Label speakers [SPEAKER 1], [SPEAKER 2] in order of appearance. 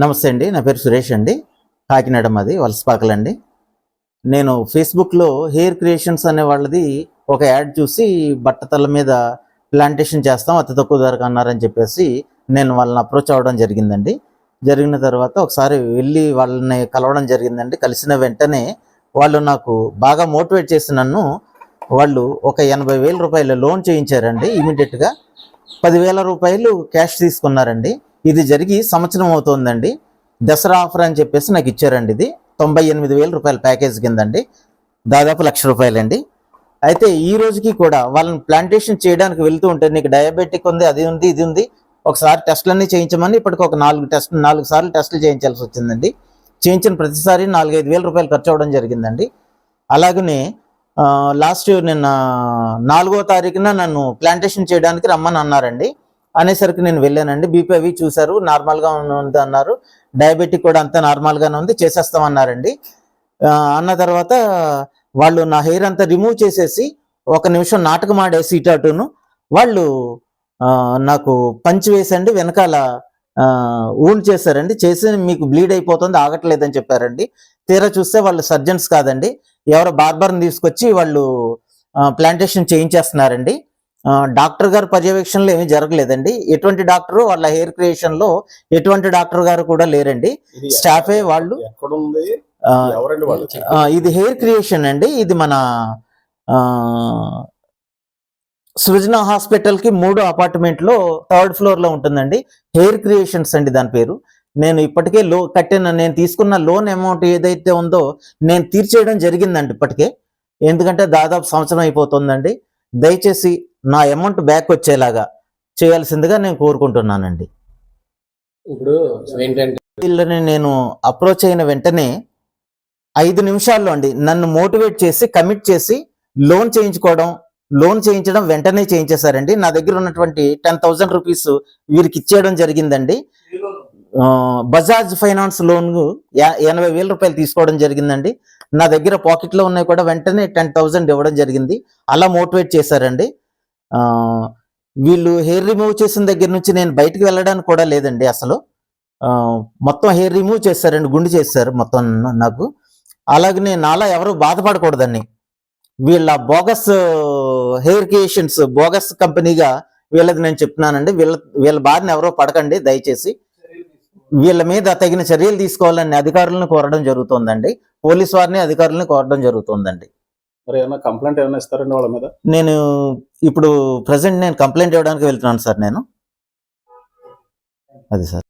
[SPEAKER 1] నమస్తే అండి. నా పేరు సురేష్ అండి. కాకినాడ మాది వలసపాకలండి. నేను ఫేస్బుక్లో హెయిర్ క్రియేషన్స్ అనే వాళ్ళది ఒక యాడ్ చూసి బట్టతల మీద ప్లాంటేషన్ చేస్తాం అతి తక్కువ ధరకు అన్నారని చెప్పేసి నేను వాళ్ళని అప్రోచ్ అవ్వడం జరిగిందండి. జరిగిన తర్వాత ఒకసారి వెళ్ళి వాళ్ళని కలవడం జరిగిందండి. కలిసిన వెంటనే వాళ్ళు నాకు బాగా మోటివేట్ చేసి వాళ్ళు ఒక 80,000 రూపాయల లోన్ చేయించారండి. ఇమీడియట్గా 10,000 రూపాయలు క్యాష్ తీసుకున్నారండి. ఇది జరిగి సంవత్సరం అవుతుందండి. దసరా ఆఫర్ అని చెప్పేసి నాకు ఇచ్చారండి. ఇది 98,000 రూపాయల ప్యాకేజ్ కిందండి, దాదాపు 1,00,000 రూపాయలండి. అయితే ఈ రోజుకి కూడా వాళ్ళని ప్లాంటేషన్ చేయడానికి వెళ్తూ ఉంటే నీకు డయాబెటిక్ ఉంది, అది ఉంది, ఇది ఉంది, ఒకసారి టెస్టులన్నీ చేయించమని ఇప్పటికి ఒక 4 సార్లు టెస్టులు చేయించాల్సి వచ్చిందండి. చేయించిన ప్రతిసారి 4-5 వేల రూపాయలు ఖర్చు అవ్వడం జరిగిందండి. అలాగనే లాస్ట్ నిన్న 4వ తారీఖున నన్ను ప్లాంటేషన్ చేయడానికి రమ్మని అన్నారండి. అనేసరికి నేను వెళ్ళానండి. బీపీ అవి చూశారు, నార్మల్గా ఉంది అన్నారు. డయాబెటిక్ కూడా అంతా నార్మల్గానే ఉంది, చేసేస్తామన్నారండి. అన్న తర్వాత వాళ్ళు నా హెయిర్ అంతా రిమూవ్ చేసేసి 1 నిమిషం నాటకం ఆడేసి ఇటాటును వాళ్ళు నాకు పంచి వేసండి, వెనకాల ఊండ్ చేశారండి. చేసి మీకు బ్లీడ్ అయిపోతుంది, ఆగట్లేదని చెప్పారండి. తీరా చూస్తే వాళ్ళు సర్జన్స్ కాదండి, ఎవరో బార్బర్ని తీసుకొచ్చి వాళ్ళు ప్లాంటేషన్ చేయించేస్తున్నారండి. డాక్టర్ గారు పర్యవేక్షణలో ఏమీ జరగలేదండి. ఎటువంటి డాక్టర్ వాళ్ళ హెయిర్ క్రియేషన్ లో ఎటువంటి డాక్టర్ గారు కూడా లేరండి, స్టాఫే వాళ్ళు. ఇది హెయిర్ క్రియేషన్ అండి. ఇది మన సృజన హాస్పిటల్ కి 3వ అపార్ట్మెంట్ లో 3rd ఫ్లోర్ లో ఉంటుందండి. హెయిర్ క్రియేషన్స్ అండి దాని పేరు. నేను ఇప్పటికే నేను తీసుకున్న లోన్ అమౌంట్ ఏదైతే ఉందో నేను తీర్చేయడం జరిగిందండి ఇప్పటికే. ఎందుకంటే దాదాపు సంవత్సరం అయిపోతుందండి. దయచేసి నా అమౌంట్ బ్యాక్ వచ్చేలాగా చేయాల్సిందిగా నేను కోరుకుంటున్నానండి.
[SPEAKER 2] ఇప్పుడు
[SPEAKER 1] వీళ్ళని నేను అప్రోచ్ అయిన వెంటనే 5 నిమిషాల్లో అండి నన్ను మోటివేట్ చేసి కమిట్ చేసి లోన్ చేయించడం వెంటనే చేయించేశారండి. నా దగ్గర ఉన్నటువంటి 10,000 రూపీస్ వీరికి ఇచ్చేయడం జరిగిందండి. బజాజ్ ఫైనాన్స్ లోన్ 80,000 రూపాయలు తీసుకోవడం జరిగిందండి. నా దగ్గర పాకెట్లో ఉన్నాయి కూడా వెంటనే 10,000 ఇవ్వడం జరిగింది. అలా మోటివేట్ చేశారండి. వీళ్ళు హెయిర్ రిమూవ్ చేసిన దగ్గర నుంచి నేను బయటికి వెళ్ళడానికి కూడా లేదండి. అసలు మొత్తం హెయిర్ రిమూవ్ చేశారండి, గుండు చేశారు మొత్తం నాకు. అలాగనే నాలా ఎవరు బాధపడకూడదండి. వీళ్ళ బోగస్ హెయిర్ క్రియేషన్స్ బోగస్ కంపెనీగా వీళ్ళది నేను చెప్తున్నానండి. వీళ్ళ బారిన ఎవరో పడకండి దయచేసి. వీళ్ళ మీద తగిన చర్యలు తీసుకోవాలని అధికారులను కోరడం జరుగుతుందండి. పోలీస్ వారిని అధికారులను కోరడం జరుగుతుందండి.
[SPEAKER 2] మరి ఏమైనా కంప్లైంట్ ఏమైనా ఇస్తారండి వాళ్ళ మీద?
[SPEAKER 1] నేను ఇప్పుడు ప్రెసెంట్ కంప్లైంట్ ఇవ్వడానికి వెళ్తున్నాను సార్. నేను అది సార్.